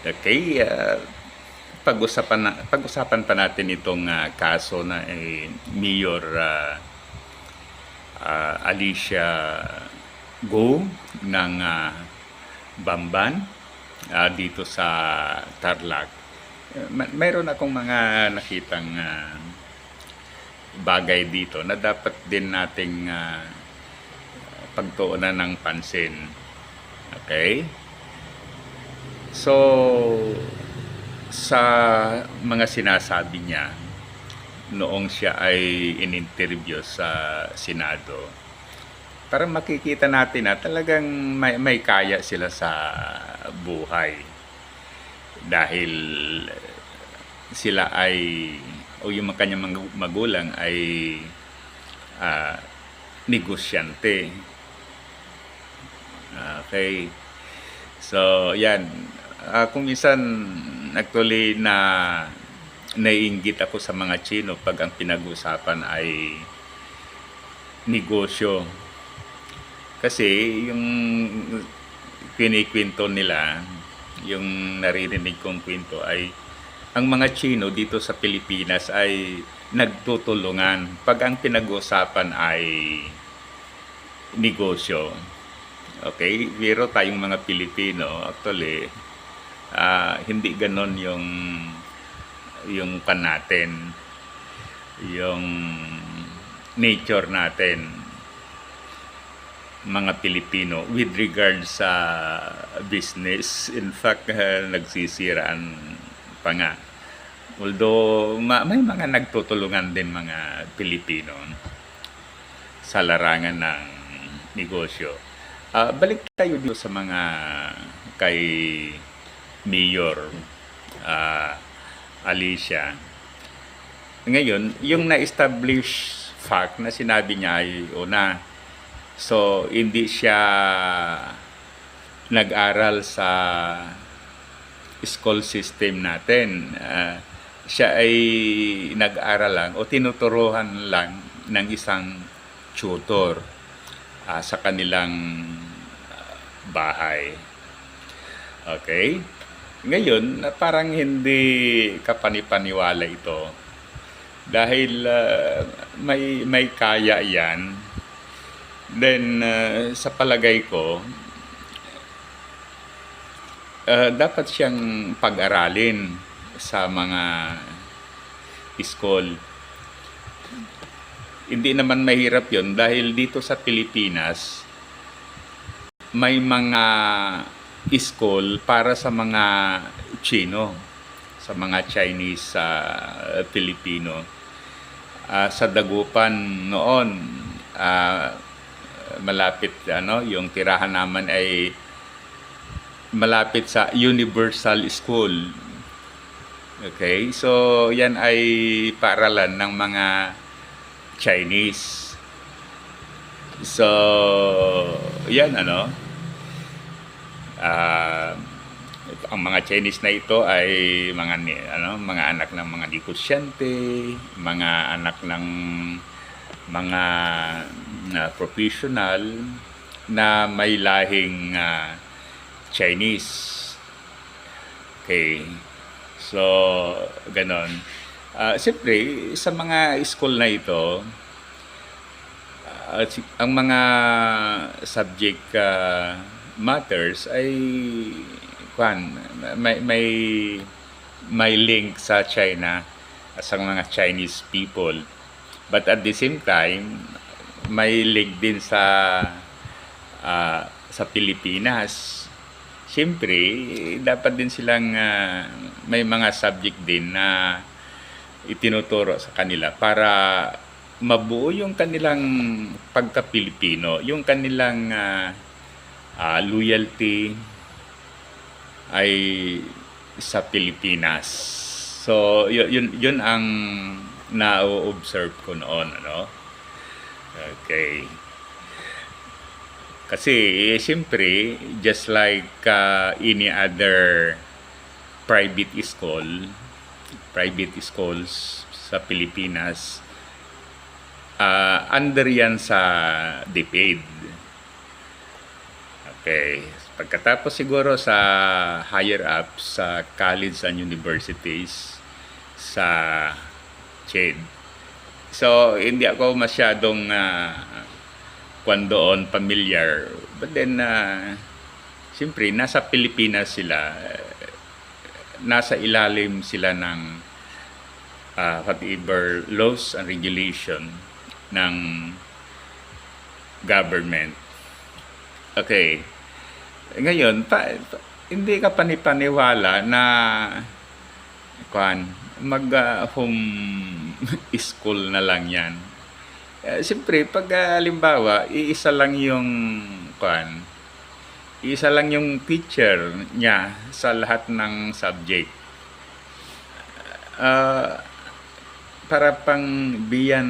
Okay, pag-usapan pa natin itong kaso na Mayor Alicia Go ng Bamban dito sa Tarlac. Mayroon akong mga nakitang bagay dito na dapat din nating pagtuunan ng pansin. Okay? So, sa mga sinasabi niya noong siya ay in-interview sa Senado, para makikita natin na talagang may kaya sila sa buhay. Dahil sila ay, o yung kanyang magulang ay negosyante. Okay. So, yan. Kung minsan, actually, naiinggit ako sa mga Chino pag ang pinag-usapan ay negosyo. Kasi, yung kinikwento nila, yung naririnig kong kwento ay, ang mga Chino dito sa Pilipinas ay nagtutulungan pag ang pinag-usapan ay negosyo. Okay? Pero tayong mga Pilipino, actually, hindi ganon yung pan natin, yung nature natin, mga Pilipino, with regard sa business. In fact, nagsisiraan pa nga. Although, may mga nagtutulungan din mga Pilipino sa larangan ng negosyo. Balik tayo dito sa mga kay Mayor Alicia. Ngayon, yung na-establish fact na sinabi niya ay una, so hindi siya nag-aral sa school system natin. Siya ay nag-aral lang o tinuturuan lang ng isang tutor sa kanilang bahay. Okay? Ngayon, parang hindi kapanipaniwala ito dahil may kaya yan. Then, sa palagay ko, dapat siyang pag-aralin sa mga school. Hindi naman mahirap yon dahil dito sa Pilipinas, may mga school para sa mga Chino, sa mga Chinese Filipino. Sa Dagupan noon, malapit, yung tirahan naman ay malapit sa Universal School. Okay? So, yan ay paaralan ng mga Chinese. So, yan ang mga Chinese na ito ay mga anak ng mga negosyante, mga anak ng mga professional na may lahing Chinese. Okay. So, ganon. Siyempre, sa mga school na ito, ang mga subject matters ay may link sa China sa mga Chinese people, but at the same time may link din sa Pilipinas. Siyempre dapat din silang may mga subject din na itinuturo sa kanila para mabuo yung kanilang pagka-Pilipino, yung kanilang loyalty ay sa Pilipinas. So, yun ang na-observe ko noon, Okay. Kasi, siyempre, just like any other private schools sa Pilipinas, under yan sa DepEd. Okay. Pagkatapos siguro sa higher up, sa college and universities, sa CHED. So, hindi ako masyadong kwan doon familiar. But then, siyempre, nasa Pilipinas sila, nasa ilalim sila ng whatever laws and regulation ng government. Okay. Ngayon, hindi ka panipaniwala na mag-home school na lang yan. Siyempre, pag halimbawa, iisa lang yung teacher niya sa lahat ng subject. Para pang biyan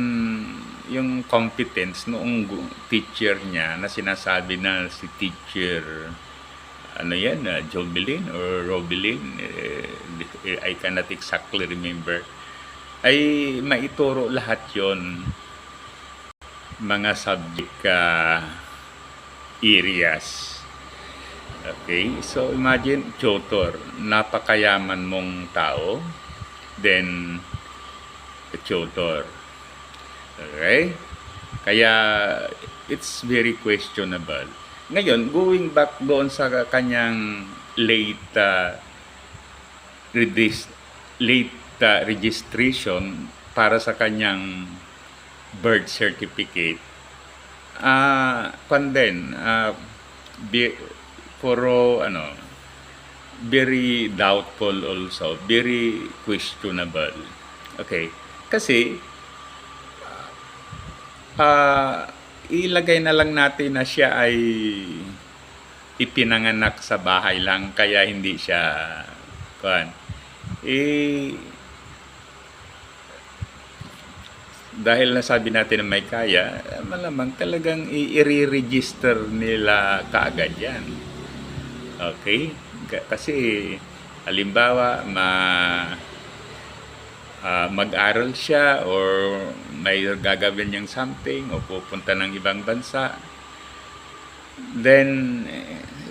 yung competence noong teacher niya na sinasabi na si teacher Jovelyn or Robelin, I cannot exactly remember, ay maituro lahat yon mga subject areas. Okay, so imagine tutor, napakayaman mong tao, then tutor. Okay, kaya it's very questionable. Ngayon, going back doon sa kanyang late registration para sa kanyang birth certificate, very doubtful also, very questionable. Okay, kasi ilagay na lang natin na siya ay ipinanganak sa bahay lang, kaya hindi siya dahil nasabi natin na may kaya, malamang talagang i-re-register nila kaagad yan. Okay, kasi halimbawa mag-aral siya or may gagawin niyang something o pupunta ng ibang bansa, then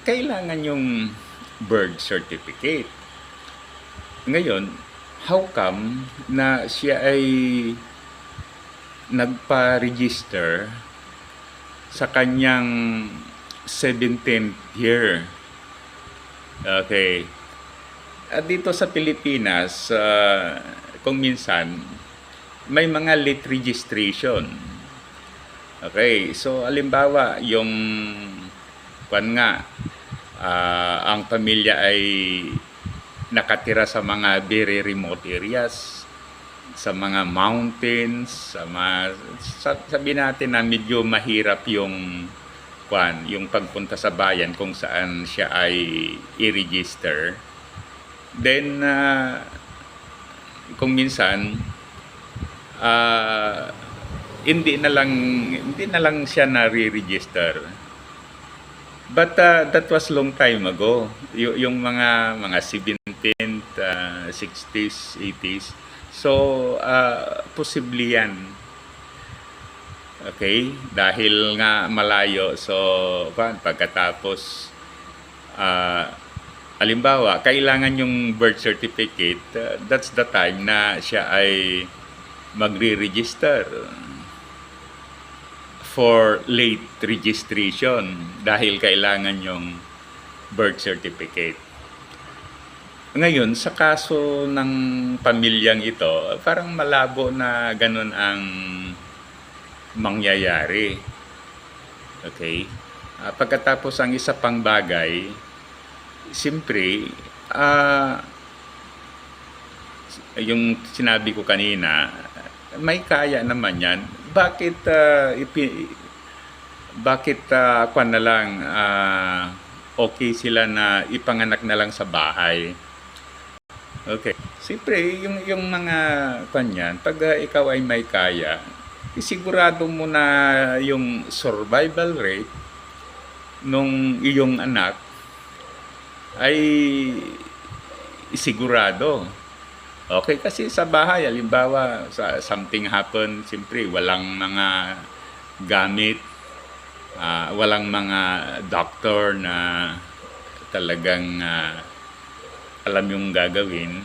kailangan yung birth certificate. Ngayon, how come na siya ay nagpa-register sa kanyang 17th year? Okay. At dito sa Pilipinas, kung minsan, may mga late registration. Okay, so alimbawa, yung ang pamilya ay nakatira sa mga very remote areas, sa mga mountains, sabi natin na medyo mahirap yung pagpunta sa bayan kung saan siya ay i-register. Then, kung minsan hindi na lang siya na-re-register. But that was long time ago. Yung mga 17th, 60s, 80s. So posible yan. Okay, dahil nga malayo, so pagkatapos halimbawa, kailangan yung birth certificate, that's the time na siya ay magre-register for late registration dahil kailangan yung birth certificate. Ngayon, sa kaso ng pamilyang ito, parang malabo na ganun ang mangyayari. Okay? Pagkatapos ang isa pang bagay, siyempre, yung sinabi ko kanina, may kaya naman yan. Bakit okay sila na ipanganak na lang sa bahay? Okay. Siyempre, yung mga pag ikaw ay may kaya, isigurado mo na yung survival rate nung iyong anak ay sigurado. Okay, kasi sa bahay, halimbawa, something happen, siyempre, walang mga gamit, walang mga doctor na talagang alam yung gagawin.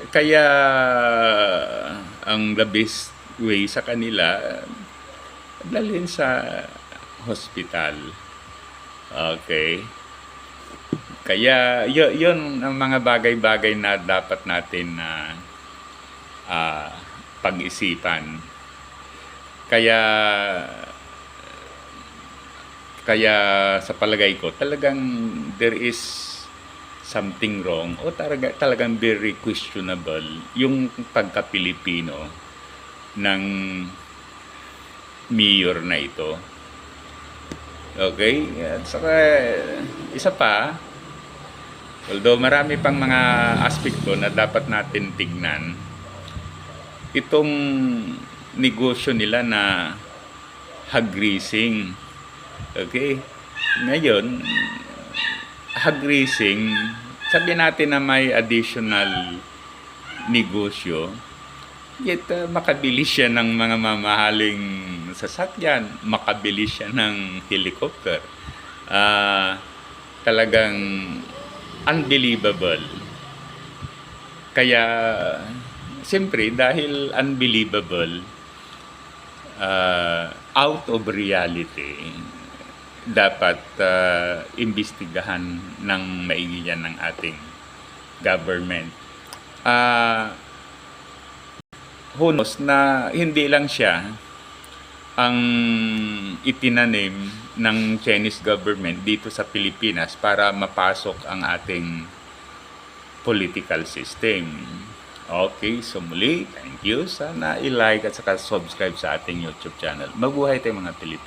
Kaya ang the best way sa kanila, dalhin sa hospital. Okay. Kaya yun ang mga bagay-bagay na dapat natin na pag-isipan. Kaya sa palagay ko, talagang there is something wrong o talagang very questionable yung pagka-Pilipino ng mayor na ito. Okay? At saka, isa pa, although marami pang mga aspekto na dapat natin tignan, itong negosyo nila na hog raising. Okay? Ngayon, hog raising, sabi natin na may additional negosyo, yet makabili siya ng mga mamahaling sasakyan, makabili siya ng helicopter. Talagang unbelievable. Kaya, siyempre, dahil unbelievable, out of reality, dapat imbestigahan ng maigi yan ng ating government. Who knows na hindi lang siya ang itinanim ng Chinese government dito sa Pilipinas para mapasok ang ating political system. Okay, so muli, thank you. Sana i-like at saka subscribe sa ating YouTube channel. Mabuhay tayong mga Pilipino.